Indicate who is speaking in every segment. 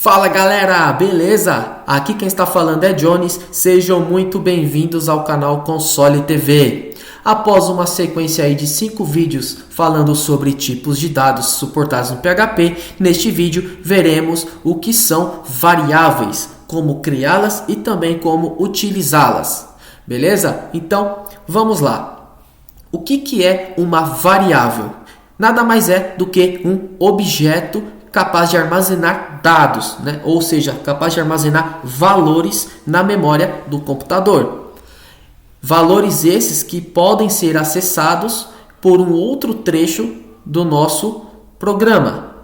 Speaker 1: Fala galera, beleza? Aqui quem está falando é Jones, sejam muito bem-vindos ao canal Console TV. Após uma sequência aí de 5 vídeos falando sobre tipos de dados suportados no PHP, neste vídeo veremos o que são variáveis, como criá-las e também como utilizá-las. Beleza? Então, vamos lá. O que é uma variável? Nada mais é do que um objeto capaz de armazenar dados, né? Ou seja, capaz de armazenar valores na memória do computador. Valores esses que podem ser acessados por um outro trecho do nosso programa.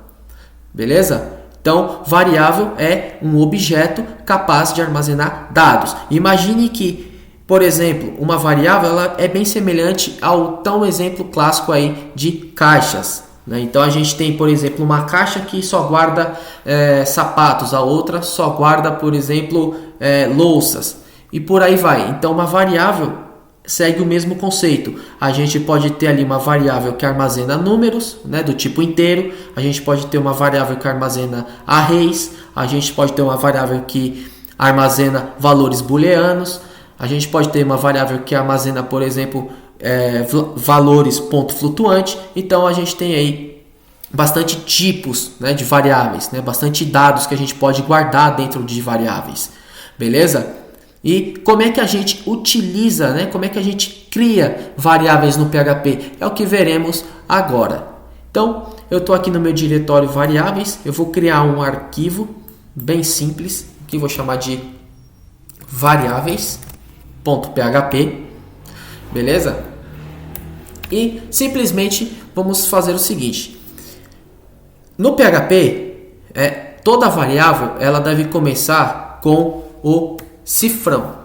Speaker 1: Beleza? Então, variável é um objeto capaz de armazenar dados. Imagine que, por exemplo, uma variável ela é bem semelhante ao tão exemplo clássico aí de caixas. Então a gente tem, por exemplo, uma caixa que só guarda sapatos, a outra só guarda, por exemplo, louças e por aí vai. Então uma variável segue o mesmo conceito. A gente pode ter ali uma variável que armazena números, né, do tipo inteiro. A gente pode ter uma variável que armazena arrays. A gente pode ter uma variável que armazena valores booleanos. A gente pode ter uma variável que armazena, por exemplo, valores ponto flutuante. Então a gente tem aí bastante tipos, né, de variáveis, né, bastante dados que a gente pode guardar dentro de variáveis, beleza? E como é que a gente utiliza, né, como é que a gente cria variáveis no PHP? É o que veremos agora. Então eu estou aqui no meu diretório variáveis, eu vou criar um arquivo bem simples que vou chamar de variáveis.php. Beleza? E simplesmente vamos fazer o seguinte. No PHP, toda variável ela deve começar com o cifrão.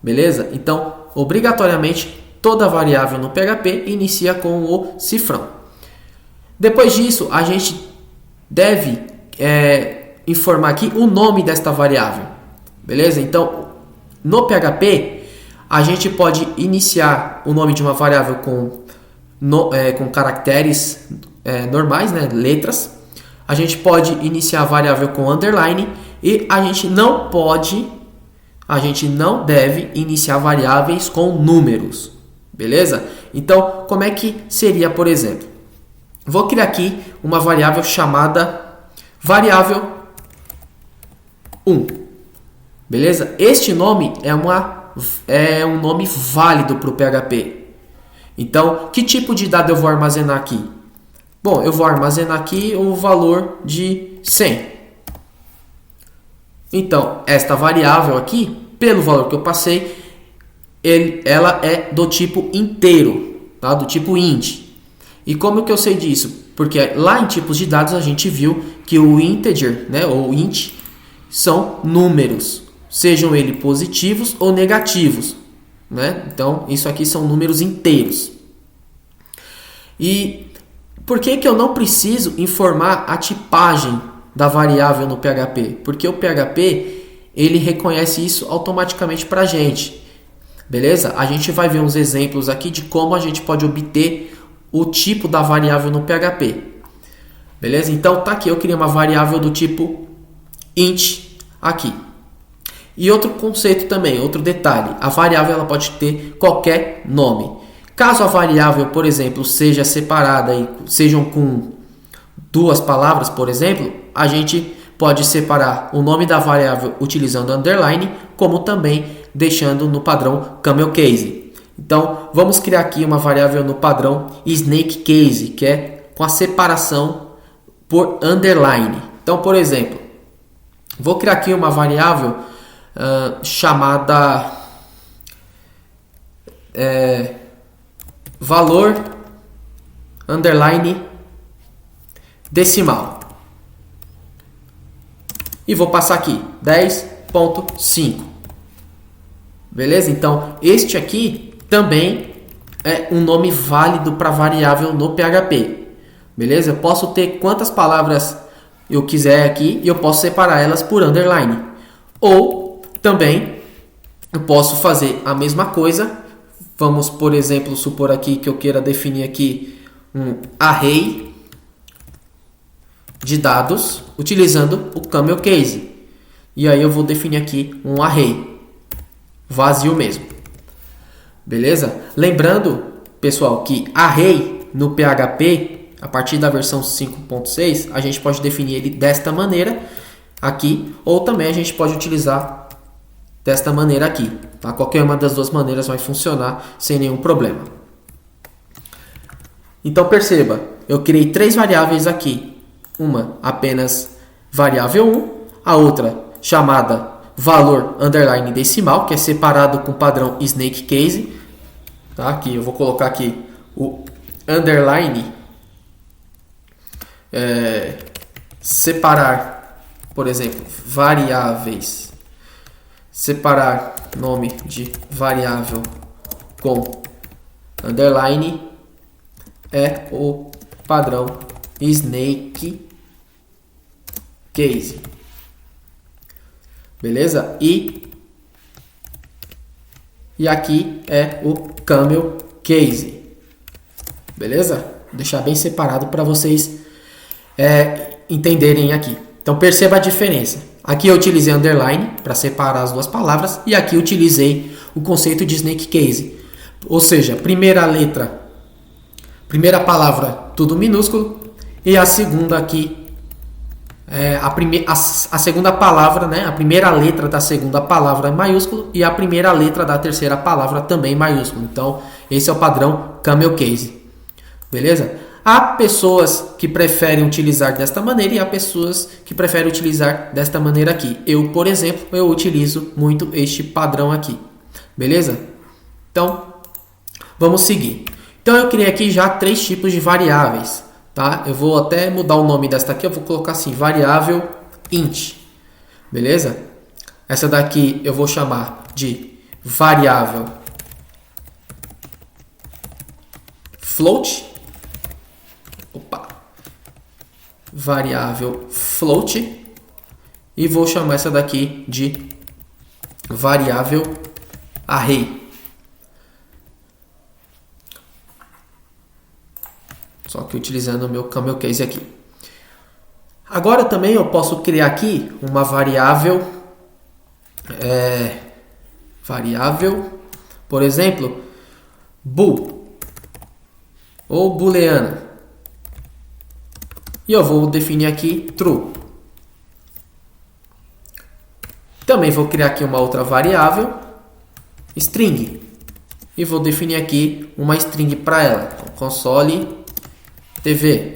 Speaker 1: Beleza? Então, obrigatoriamente, toda variável no PHP inicia com o cifrão. Depois disso, a gente deve informar aqui o nome desta variável. Beleza? Então, no PHP, a gente pode iniciar o nome de uma variável com caracteres normais, né, letras. A gente pode iniciar a variável com underline e a gente não deve iniciar variáveis com números. Beleza? Então, como é que seria, por exemplo? Vou criar aqui uma variável chamada variável 1. Beleza? Este nome é um nome válido para o PHP. Então, que tipo de dado eu vou armazenar aqui? Bom, eu vou armazenar aqui o valor de 100. Então, esta variável aqui, pelo valor que eu passei, ela é do tipo inteiro, tá? Do tipo int. E como que eu sei disso? Porque lá em tipos de dados a gente viu que o integer, né, ou int, são números. Sejam eles positivos ou negativos, né? Então, isso aqui são números inteiros. E por que eu não preciso informar a tipagem da variável no PHP? Porque o PHP, ele reconhece isso automaticamente para a gente. Beleza? A gente vai ver uns exemplos aqui de como a gente pode obter o tipo da variável no PHP. Beleza? Então, tá aqui, eu criei uma variável do tipo int aqui. E outro conceito também, outro detalhe, a variável ela pode ter qualquer nome. Caso a variável, por exemplo, seja separada e sejam com duas palavras, por exemplo, a gente pode separar o nome da variável utilizando underline, como também deixando no padrão camel case. Então, vamos criar aqui uma variável no padrão snake case, que é com a separação por underline. Então, por exemplo, vou criar aqui uma variável chamada valor underline decimal e vou passar aqui 10.5. beleza? Então este aqui também é um nome válido para variável no PHP, beleza? Eu posso ter quantas palavras eu quiser aqui e eu posso separar elas por underline. Ou também eu posso fazer a mesma coisa. Vamos, por exemplo, supor aqui que eu queira definir aqui um array de dados utilizando o camel case. E aí eu vou definir aqui um array vazio mesmo. Beleza? Lembrando, pessoal, que array no PHP, a partir da versão 5.6, a gente pode definir ele desta maneira aqui, ou também a gente pode utilizar desta maneira aqui. Tá? Qualquer uma das duas maneiras vai funcionar sem nenhum problema. Então perceba, eu criei três variáveis aqui. Uma apenas variável 1, a outra chamada valor underline decimal, que é separado com o padrão snake case. Tá? Aqui eu vou colocar aqui o underline, separar, por exemplo, variáveis, separar nome de variável com underline é o padrão snake case. Beleza? E aqui é o camel case. Beleza? Vou deixar bem separado para vocês entenderem aqui. Então perceba a diferença. Aqui eu utilizei underline para separar as duas palavras e aqui eu utilizei o conceito de snake case. Ou seja, primeira palavra tudo minúsculo e a segunda aqui a segunda palavra, né? A primeira letra da segunda palavra é maiúsculo e a primeira letra da terceira palavra também maiúsculo. Então, esse é o padrão camel case. Beleza? Há pessoas que preferem utilizar desta maneira e há pessoas que preferem utilizar desta maneira aqui. Eu, por exemplo, eu utilizo muito este padrão aqui. Beleza? Então, vamos seguir. Então, eu criei aqui já três tipos de variáveis. Tá? Eu vou até mudar o nome desta aqui, eu vou colocar assim, variável int. Beleza? Essa daqui eu vou chamar de variável float. Variável float. E vou chamar essa daqui de variável array. Só que utilizando o meu camel case aqui. Agora também eu posso criar aqui uma variável, por exemplo, bool ou booleana. E eu vou definir aqui true. Também vou criar aqui uma outra variável, string. E vou definir aqui uma string para ela, então, console TV.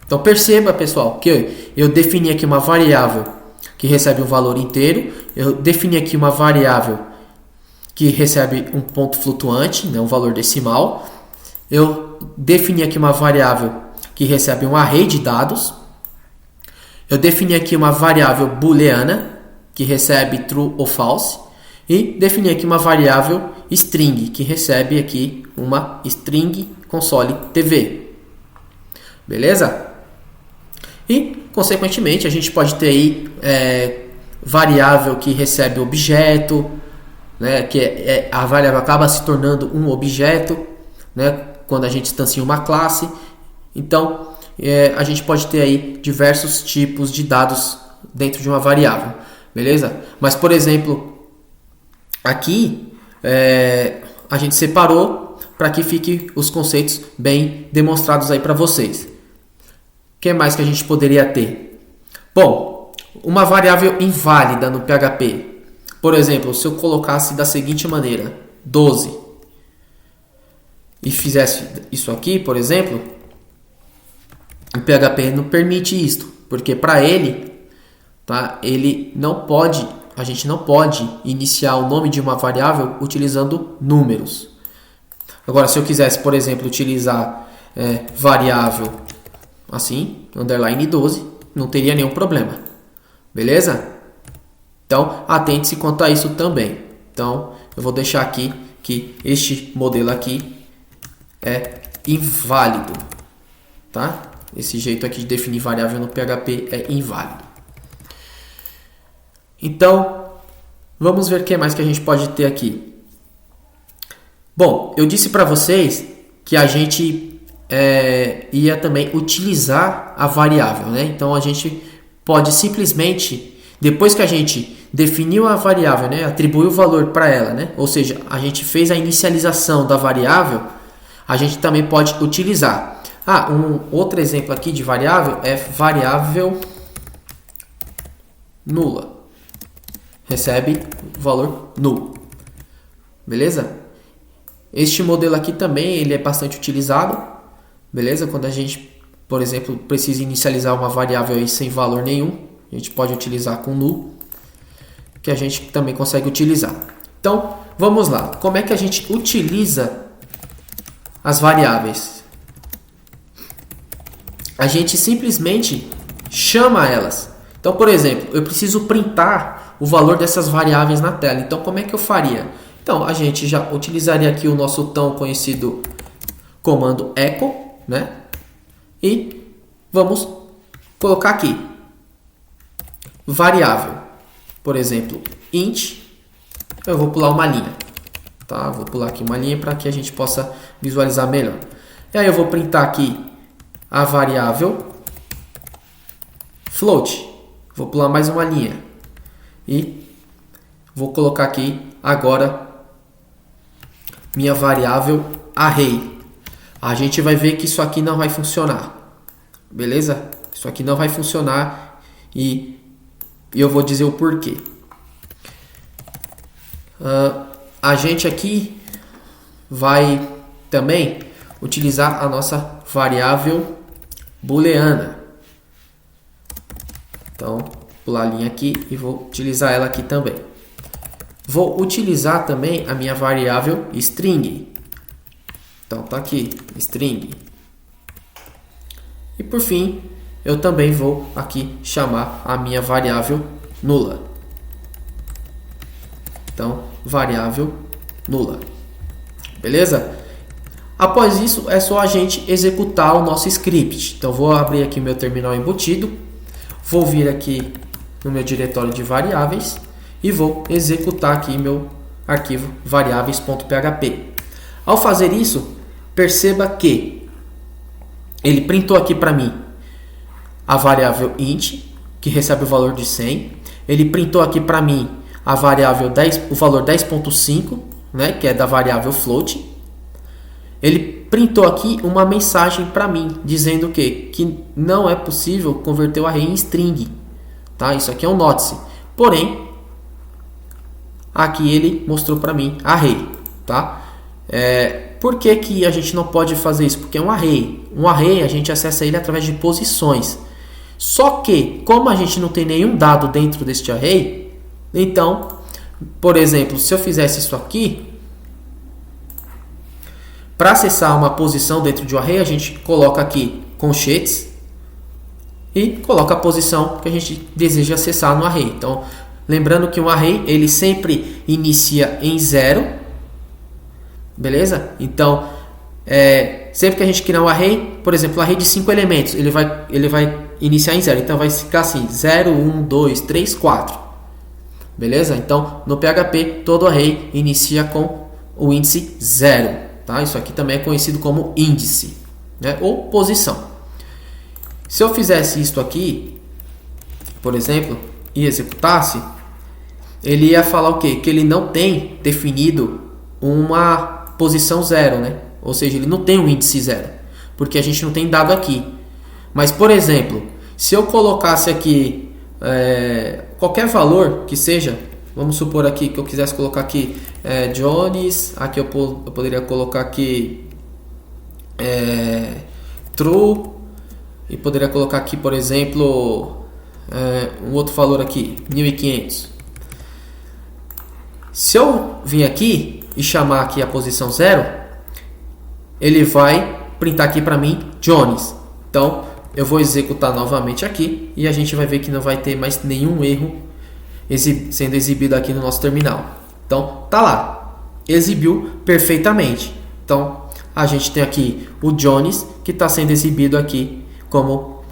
Speaker 1: Então perceba, pessoal, que eu defini aqui uma variável que recebe um valor inteiro, eu defini aqui uma variável que recebe um ponto flutuante, né, um valor decimal, eu defini aqui uma variável que recebe um array de dados, eu defini aqui uma variável booleana que recebe true ou false e defini aqui uma variável string que recebe aqui uma string console TV. Beleza? E, consequentemente, a gente pode ter aí variável que recebe objeto, né, que a variável acaba se tornando um objeto, né, quando a gente instancia uma classe. Então, a gente pode ter aí diversos tipos de dados dentro de uma variável. Beleza? Mas, por exemplo, aqui a gente separou para que fiquem os conceitos bem demonstrados aí para vocês. O que mais que a gente poderia ter? Bom, uma variável inválida no PHP. Por exemplo, se eu colocasse da seguinte maneira, 12, e fizesse isso aqui, por exemplo, o PHP não permite isto, porque para ele, tá, ele não pode, a gente não pode iniciar o nome de uma variável utilizando números. Agora, se eu quisesse, por exemplo, utilizar variável assim, underline 12, não teria nenhum problema. Beleza? Então, atente-se quanto a isso também. Então, eu vou deixar aqui que este modelo aqui é inválido. Tá? Esse jeito aqui de definir variável no PHP é inválido. Então, vamos ver o que mais que a gente pode ter aqui. Bom, eu disse para vocês que a gente ia também utilizar a variável, né? Então a gente pode simplesmente, depois que a gente definiu a variável, né, atribuiu o valor para ela, né? Ou seja, a gente fez a inicialização da variável, a gente também pode utilizar. Um outro exemplo aqui de variável é variável nula. Recebe valor nulo. Beleza? Este modelo aqui também ele é bastante utilizado. Beleza? Quando a gente, por exemplo, precisa inicializar uma variável aí sem valor nenhum, a gente pode utilizar com null, que a gente também consegue utilizar. Então, vamos lá. Como é que a gente utiliza as variáveis? A gente simplesmente chama elas. Então, por exemplo, eu preciso printar o valor dessas variáveis na tela. Então, como é que eu faria? Então, a gente já utilizaria aqui o nosso tão conhecido comando echo, né? E vamos colocar aqui variável, por exemplo, int. Eu vou pular uma linha, tá? Vou pular aqui uma linha para que a gente possa visualizar melhor. E aí eu vou printar aqui a variável float. Vou pular mais uma linha e vou colocar aqui agora minha variável array. A gente vai ver que isso aqui não vai funcionar, beleza? Isso aqui não vai funcionar e eu vou dizer o porquê. A gente aqui vai também utilizar a nossa variável booleana. Então, pular a linha aqui e vou utilizar ela aqui também. Vou utilizar também a minha variável string. Então, tá aqui, string. E por fim, eu também vou aqui chamar a minha variável nula. Então, variável nula. Beleza? Após isso, é só a gente executar o nosso script. Então, vou abrir aqui meu terminal embutido. Vou vir aqui no meu diretório de variáveis e vou executar aqui meu arquivo variáveis.php. Ao fazer isso, perceba que ele printou aqui para mim a variável int, que recebe o valor de 100. Ele printou aqui para mim a variável 10, o valor 10.5, né, que é da variável float. Ele printou aqui uma mensagem para mim dizendo que não é possível converter o array em string, tá? Isso aqui é um notice. Porém, aqui ele mostrou para mim array, tá? Por que a gente não pode fazer isso? Porque é um array. Um array a gente acessa ele através de posições. Só que, como a gente não tem nenhum dado dentro deste array, então, por exemplo, se eu fizesse isso aqui, para acessar uma posição dentro de um array, a gente coloca aqui conchetes e coloca a posição que a gente deseja acessar no array. Então, lembrando que um array ele sempre inicia em 0, beleza? Então, sempre que a gente criar um array, por exemplo, um array de 5 elementos, ele vai iniciar em 0. Então, vai ficar assim, 0, 1, 2, 3, 4. Beleza? Então, no PHP, todo array inicia com o índice 0. Tá? Isso aqui também é conhecido como índice, né? Ou posição. Se eu fizesse isso aqui, por exemplo, e executasse, ele ia falar o quê? Que ele não tem definido uma posição 0, né? Ou seja, ele não tem um índice 0, porque a gente não tem dado aqui. Mas, por exemplo, se eu colocasse aqui qualquer valor que seja, vamos supor aqui que eu quisesse colocar aqui Jones, aqui eu poderia colocar aqui true, e poderia colocar aqui, por exemplo, um outro valor aqui, 1500. Se eu vir aqui e chamar aqui a posição 0, ele vai printar aqui para mim Jones. Então, eu vou executar novamente aqui e a gente vai ver que não vai ter mais nenhum erro sendo exibido aqui no nosso terminal. Então, tá lá, exibiu perfeitamente. Então, a gente tem aqui o Jones que está sendo exibido aqui como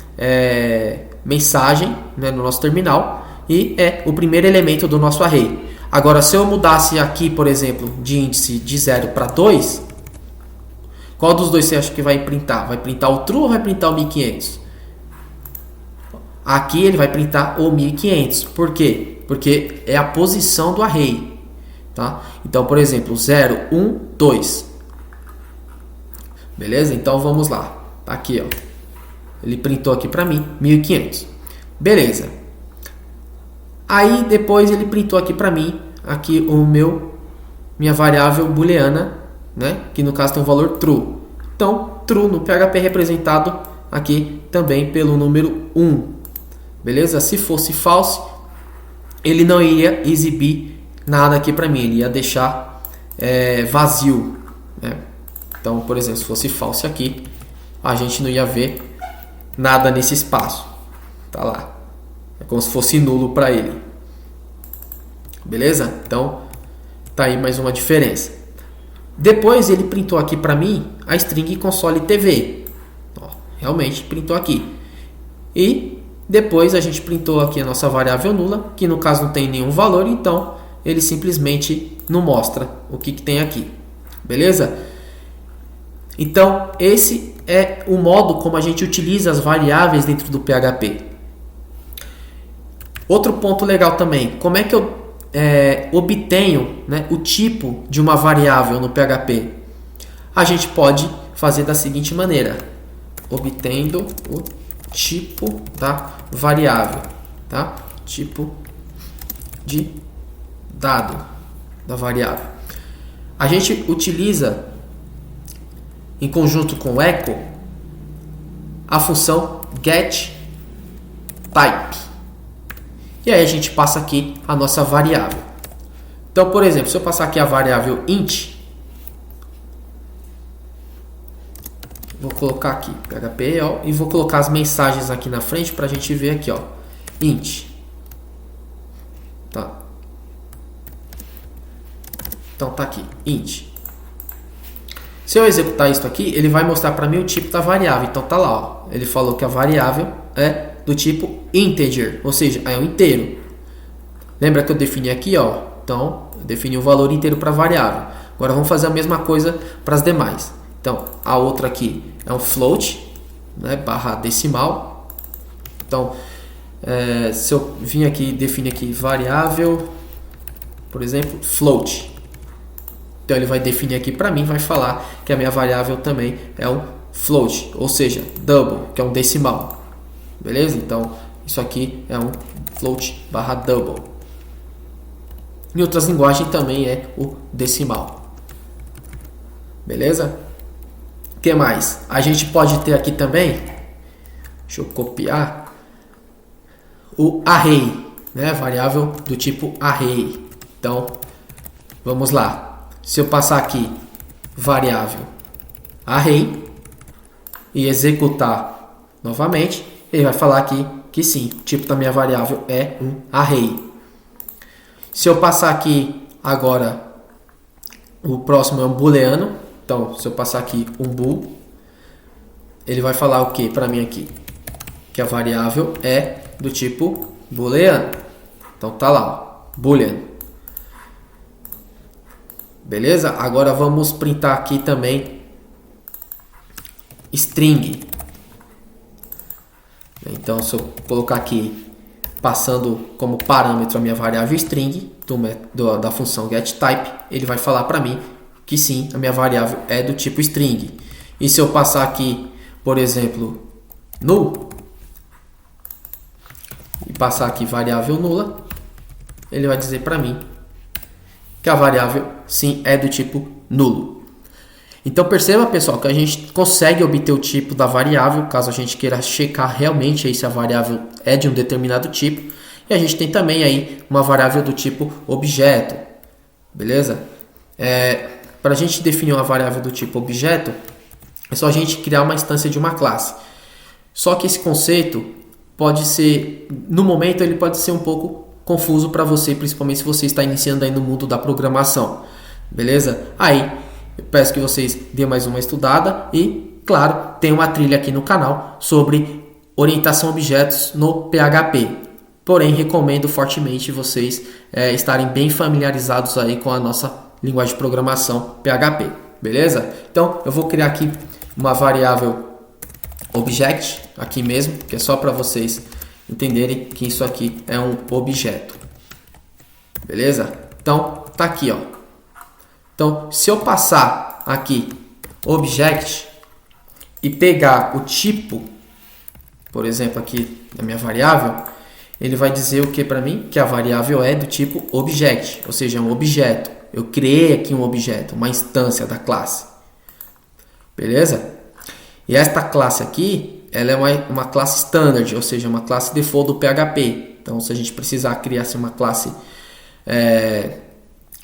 Speaker 1: mensagem, né, no nosso terminal, e é o primeiro elemento do nosso array. Agora, se eu mudasse aqui, por exemplo, de índice de 0 para 2, Qual dos dois você acha que vai printar? Vai printar o true ou vai printar o 1500? Aqui ele vai printar o 1500. Por quê? Porque é a posição do array. Tá? Então, por exemplo, 0, 1, 2. Beleza? Então vamos lá. Tá aqui, ó. Ele printou aqui para mim 1500. Beleza. Aí depois ele printou aqui para mim aqui minha variável booleana, né? Que no caso tem o valor true. Então, true no PHP é representado aqui também pelo número 1. Beleza? Se fosse false, ele não ia exibir nada aqui para mim, ele ia deixar vazio, né? Então, por exemplo, se fosse false aqui, a gente não ia ver nada nesse espaço. Tá lá. É como se fosse nulo para ele. Beleza? Então, tá aí mais uma diferença. Depois ele printou aqui para mim a string console TV. Ó, realmente printou aqui. E depois a gente printou aqui a nossa variável nula, que no caso não tem nenhum valor, então ele simplesmente não mostra o que tem aqui. Beleza? Então, esse é o modo como a gente utiliza as variáveis dentro do PHP. Outro ponto legal também, como é que eu obtenho, né, o tipo de uma variável no PHP? A gente pode fazer da seguinte maneira: obtendo o tipo da variável, tá? Tipo de dado da variável. A gente utiliza em conjunto com o echo a função getType. E aí a gente passa aqui a nossa variável. Então, por exemplo, se eu passar aqui a variável int, vou colocar aqui PHP ó, e vou colocar as mensagens aqui na frente para a gente ver aqui, ó, int. Tá. Então tá aqui, int. Se eu executar isso aqui, ele vai mostrar para mim o tipo da variável. Então tá lá, ó. Ele falou que a variável é do tipo integer, ou seja, é um inteiro. Lembra que eu defini aqui, ó? Então, eu defini um valor inteiro para a variável. Agora vamos fazer a mesma coisa para as demais. Então, a outra aqui é um float, né, barra decimal. Então, se eu vim aqui e definir aqui variável, por exemplo, float. Então, ele vai definir aqui para mim, vai falar que a minha variável também é um float, ou seja, double, que é um decimal. Beleza? Então, isso aqui é um float barra double. Em outras linguagens também é o decimal. Beleza? O que mais? A gente pode ter aqui também, deixa eu copiar, o array, né? Variável do tipo array. Então, vamos lá. Se eu passar aqui variável array e executar novamente, ele vai falar aqui que sim, o tipo da minha variável é um array. Se eu passar aqui agora, o próximo é um booleano. Então, se eu passar aqui um bool, ele vai falar o que para mim aqui? Que a variável é do tipo booleano. Então tá lá, ó, boolean. Beleza? Agora vamos printar aqui também string. Então, se eu colocar aqui, passando como parâmetro a minha variável string da função getType, ele vai falar para mim que sim, a minha variável é do tipo string. E se eu passar aqui, por exemplo, null, e passar aqui variável nula, ele vai dizer para mim que a variável sim é do tipo nulo. Então perceba, pessoal, que a gente consegue obter o tipo da variável, caso a gente queira checar realmente aí se a variável é de um determinado tipo. E a gente tem também aí uma variável do tipo objeto, beleza? Para a gente definir uma variável do tipo objeto, é só a gente criar uma instância de uma classe. Só que esse conceito pode ser, no momento ele pode ser um pouco confuso para você, principalmente se você está iniciando aí no mundo da programação, beleza? Aí eu peço que vocês dêem mais uma estudada e, claro, tem uma trilha aqui no canal sobre orientação a objetos no PHP. Porém, recomendo fortemente vocês estarem bem familiarizados aí com a nossa linguagem de programação PHP. beleza? Então eu vou criar aqui uma variável object, aqui mesmo, que é só para vocês entenderem que isso aqui é um objeto, beleza? Então tá aqui, ó. Então se eu passar aqui object e pegar o tipo, por exemplo, aqui da minha variável, ele vai dizer o que para mim? Que a variável é do tipo object, ou seja, é um objeto. Eu criei aqui um objeto, uma instância da classe. Beleza? E esta classe aqui, ela é uma classe standard, ou seja, uma classe default do PHP. Então, se a gente precisar criar assim, uma classe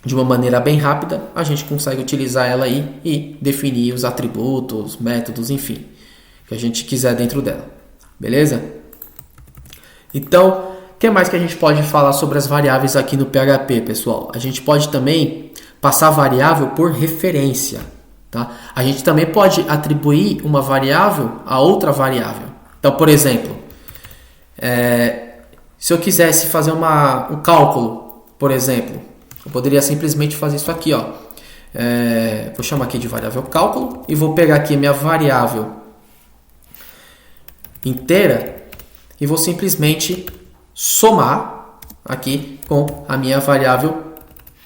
Speaker 1: de uma maneira bem rápida, a gente consegue utilizar ela aí e definir os atributos, métodos, enfim, que a gente quiser dentro dela. Beleza? Então, o que mais que a gente pode falar sobre as variáveis aqui no PHP, pessoal? A gente pode também passar a variável por referência. Tá? A gente também pode atribuir uma variável a outra variável. Então, por exemplo, se eu quisesse fazer um cálculo, por exemplo, eu poderia simplesmente fazer isso aqui. Ó. Vou chamar aqui de variável cálculo e vou pegar aqui minha variável inteira e vou simplesmente somar aqui com a minha variável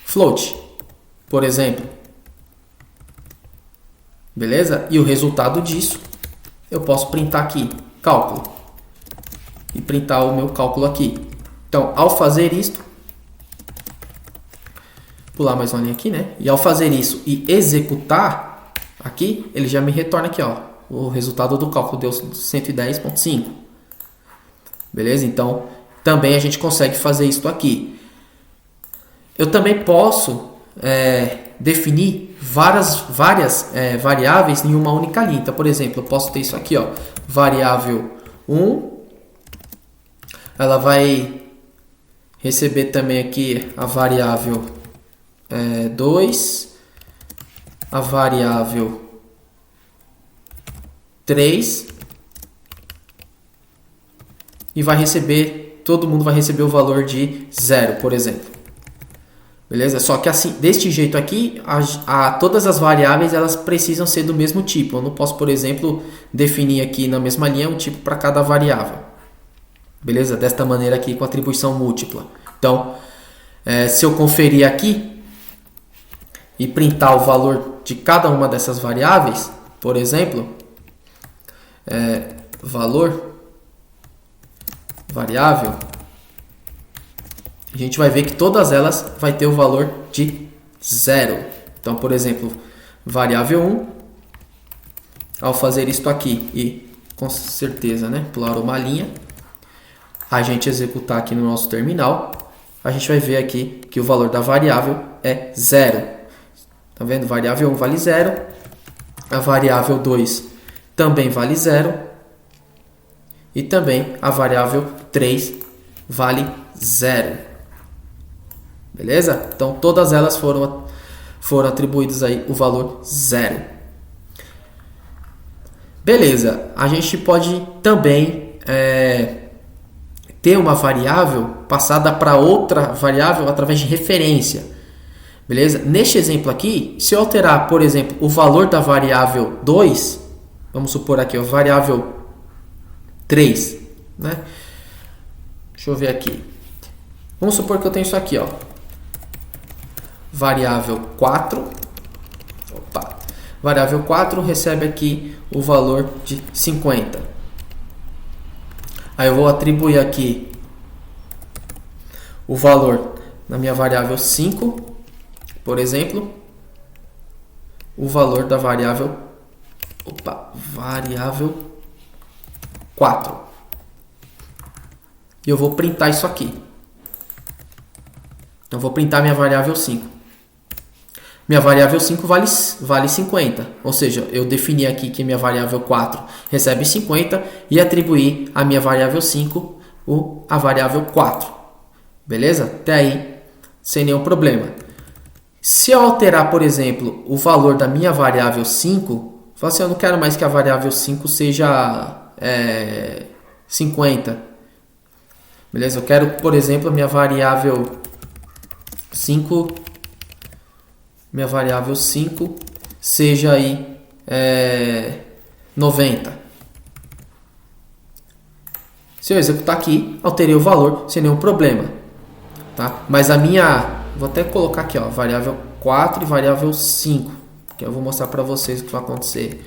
Speaker 1: float, por exemplo. Beleza? E o resultado disso eu posso printar aqui, cálculo, e printar o meu cálculo aqui. Então, ao fazer isto, pular mais uma linha aqui, né? E ao fazer isso e executar aqui, ele já me retorna aqui, ó, o resultado do cálculo deu 110.5. Beleza? Então, também a gente consegue fazer isso aqui. Eu também posso definir várias variáveis em uma única linha. Então, por exemplo, eu posso ter isso aqui, ó, variável 1. Ela vai receber também aqui a variável 2, a variável 3. E vai receber, todo mundo vai receber o valor de 0, por exemplo. Beleza? Só que assim, deste jeito aqui, todas as variáveis elas precisam ser do mesmo tipo. Eu não posso, por exemplo, definir aqui na mesma linha um tipo para cada variável. Beleza? Desta maneira aqui com atribuição múltipla. Então, se eu conferir aqui e printar o valor de cada uma dessas variáveis, por exemplo, valor variável, a gente vai ver que todas elas vai ter o valor de 0. Então, por exemplo, variável 1, ao fazer isto aqui e com certeza, né, pular uma linha, a gente executar aqui no nosso terminal, a gente vai ver aqui que o valor da variável é 0. Tá vendo? Variável 1 vale 0, a variável 2 também vale 0 e também a variável 3 vale 0. Beleza? Então todas elas foram atribuídas aí o valor 0. Beleza, a gente pode também ter uma variável passada para outra variável através de referência. Beleza? Neste exemplo aqui, se eu alterar, por exemplo, o valor da variável 2, vamos supor aqui, a variável 3, né? Deixa eu ver aqui. Vamos supor que eu tenho isso aqui, ó. Variável 4. Opa. Variável 4 recebe aqui o valor de 50. Aí eu vou atribuir aqui o valor na minha variável 5, por exemplo, o valor da variável variável 4. E eu vou printar isso aqui. Então, eu vou printar minha variável 5. Minha variável 5 vale 50. Ou seja, eu defini aqui que minha variável 4 recebe 50 e atribuí a minha variável 5 a variável 4. Beleza? Até aí, sem nenhum problema. Se eu alterar, por exemplo, o valor da minha variável 5, falo assim, eu não quero mais que a variável 5 seja 50. Beleza? Eu quero, por exemplo, a minha variável 5 seja aí 90. Se eu executar aqui, alterei o valor sem nenhum problema, tá? Mas a minha, vou até colocar aqui, ó, variável 4 e variável 5, que eu vou mostrar para vocês o que vai acontecer.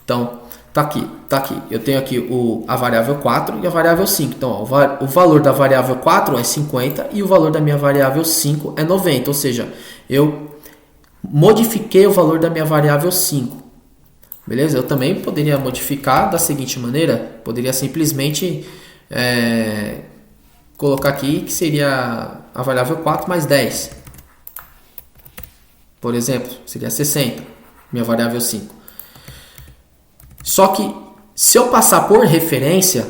Speaker 1: Então, tá aqui. Eu tenho aqui a variável 4 e a variável 5. Então, ó, o valor da variável 4 é 50 e o valor da minha variável 5 é 90. Ou seja, eu modifiquei o valor da minha variável 5. Beleza? Eu também poderia modificar da seguinte maneira. Poderia simplesmente colocar aqui que seria a variável 4 mais 10. Por exemplo, seria 60. Minha variável 5. Só que se eu passar por referência,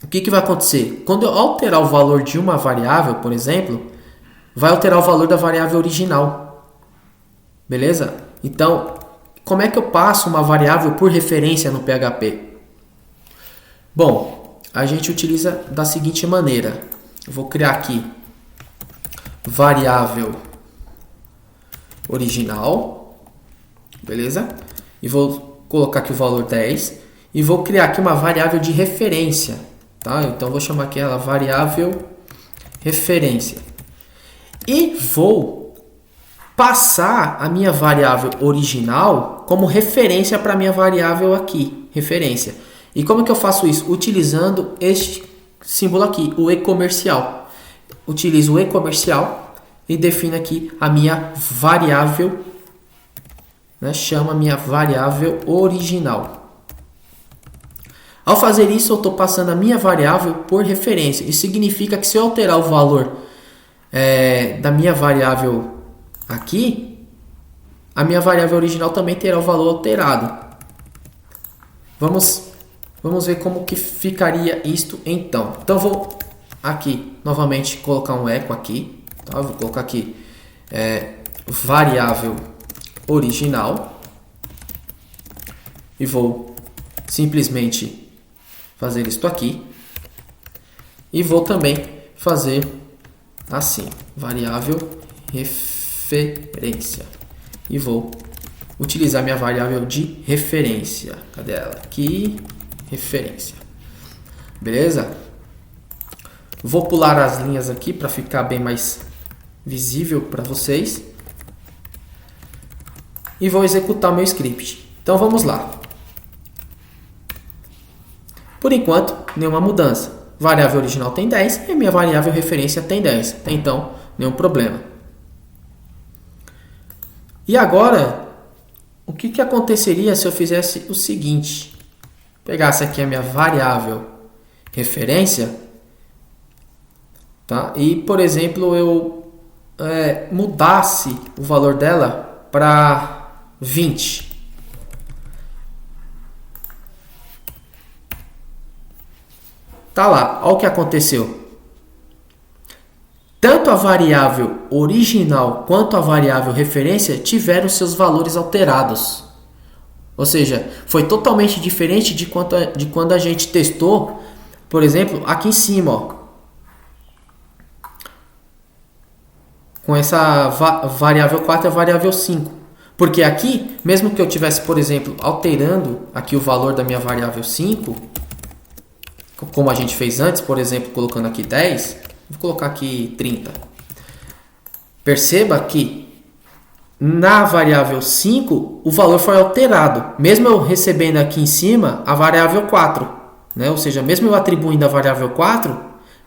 Speaker 1: o que vai acontecer? Quando eu alterar o valor de uma variável, por exemplo, vai alterar o valor da variável original. Beleza? Então, como é que eu passo uma variável por referência no PHP? Bom, a gente utiliza da seguinte maneira. Eu vou criar aqui variável original. Beleza? E vou colocar aqui o valor 10 e vou criar aqui uma variável de referência, tá? Então vou chamar aqui ela variável referência e vou passar a minha variável original como referência para a minha variável aqui, referência. E como que eu faço isso? Utilizando este símbolo aqui, o e-comercial. Utilizo o e-comercial e defino aqui a minha variável, chama minha variável original. Ao fazer isso, eu estou passando a minha variável por referência. Isso significa que se eu alterar o valor da minha variável aqui, a minha variável original também terá o valor alterado. Vamos ver como que ficaria isto então. Então, vou aqui novamente colocar um eco aqui. Tá? Eu vou colocar aqui variável original e vou simplesmente fazer isto aqui e vou também fazer assim, variável referência e vou utilizar minha variável de referência. Cadê ela? Aqui, referência. Beleza? Vou pular as linhas aqui para ficar bem mais visível para vocês. E vou executar o meu script. Então vamos lá. Por enquanto, nenhuma mudança. Variável original tem 10 e a minha variável referência tem 10. Até então, nenhum problema. E agora, o que aconteceria se eu fizesse o seguinte? Pegasse aqui a minha variável referência, tá? E, por exemplo, eu mudasse o valor dela para 20. Tá lá, olha o que aconteceu. Tanto a variável original quanto a variável referência tiveram seus valores alterados. Ou seja, foi totalmente diferente de quando a gente testou, por exemplo, aqui em cima, ó, com essa variável 4 e a variável 5. Porque aqui, mesmo que eu tivesse, por exemplo, alterando aqui o valor da minha variável 5, como a gente fez antes, por exemplo, colocando aqui 10, vou colocar aqui 30. Perceba que na variável 5, o valor foi alterado. Mesmo eu recebendo aqui em cima a variável 4, né? Ou seja, mesmo eu atribuindo a variável 4,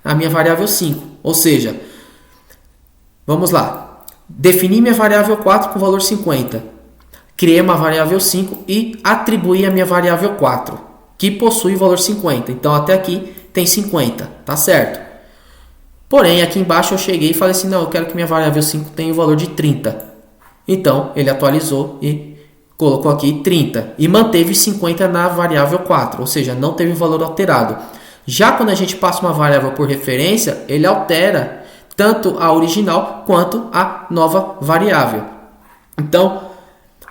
Speaker 1: a minha variável 5. Ou seja, vamos lá. Defini minha variável 4 com valor 50. Criei uma variável 5 e atribuí a minha variável 4, que possui o valor 50. Então, até aqui tem 50, tá certo? Porém, aqui embaixo eu cheguei e falei assim, não, eu quero que minha variável 5 tenha o valor de 30. Então, ele atualizou e colocou aqui 30. E manteve 50 na variável 4, ou seja, não teve o valor alterado. Já quando a gente passa uma variável por referência, ele altera tanto a original quanto a nova variável. Então,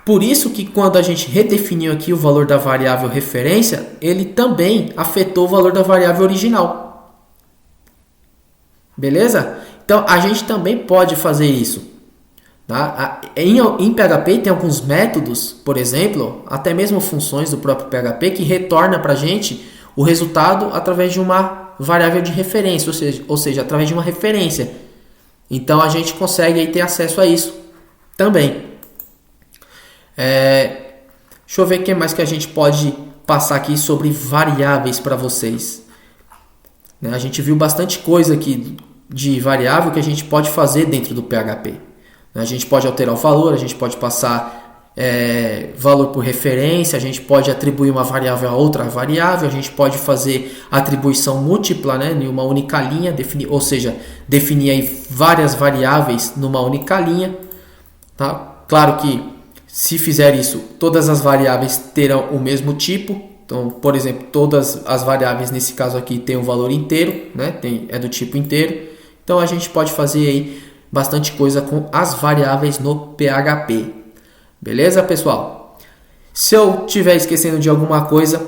Speaker 1: por isso que quando a gente redefiniu aqui o valor da variável referência, ele também afetou o valor da variável original. Beleza? Então, a gente também pode fazer isso. Tá? Em PHP tem alguns métodos, por exemplo, até mesmo funções do próprio PHP que retorna para a gente o resultado através de uma variável de referência, ou seja, através de uma referência. Então a gente consegue aí ter acesso a isso também. Deixa eu ver o que mais que a gente pode passar aqui sobre variáveis para vocês. A gente viu bastante coisa aqui de variável que a gente pode fazer dentro do PHP. A gente pode alterar o valor, a gente pode passar valor por referência, a gente pode atribuir uma variável a outra variável, a gente pode fazer atribuição múltipla, né, em uma única linha, ou seja, definir aí várias variáveis numa única linha. Tá? Claro que se fizer isso, todas as variáveis terão o mesmo tipo. Então, por exemplo, todas as variáveis nesse caso aqui têm um valor inteiro, né? É do tipo inteiro. Então a gente pode fazer aí bastante coisa com as variáveis no PHP. Beleza, pessoal? Se eu estiver esquecendo de alguma coisa,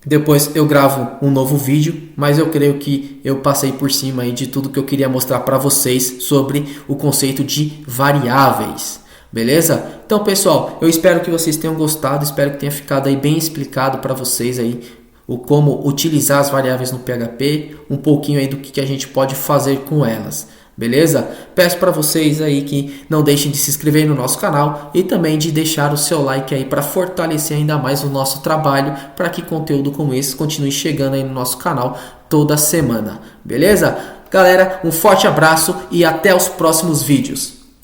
Speaker 1: depois eu gravo um novo vídeo, mas eu creio que eu passei por cima aí de tudo que eu queria mostrar para vocês sobre o conceito de variáveis. Beleza? Então, pessoal, eu espero que vocês tenham gostado, espero que tenha ficado aí bem explicado para vocês aí o como utilizar as variáveis no PHP, um pouquinho aí do que a gente pode fazer com elas. Beleza? Peço para vocês aí que não deixem de se inscrever no nosso canal e também de deixar o seu like aí para fortalecer ainda mais o nosso trabalho, para que conteúdo como esse continue chegando aí no nosso canal toda semana. Beleza? Galera, um forte abraço e até os próximos vídeos.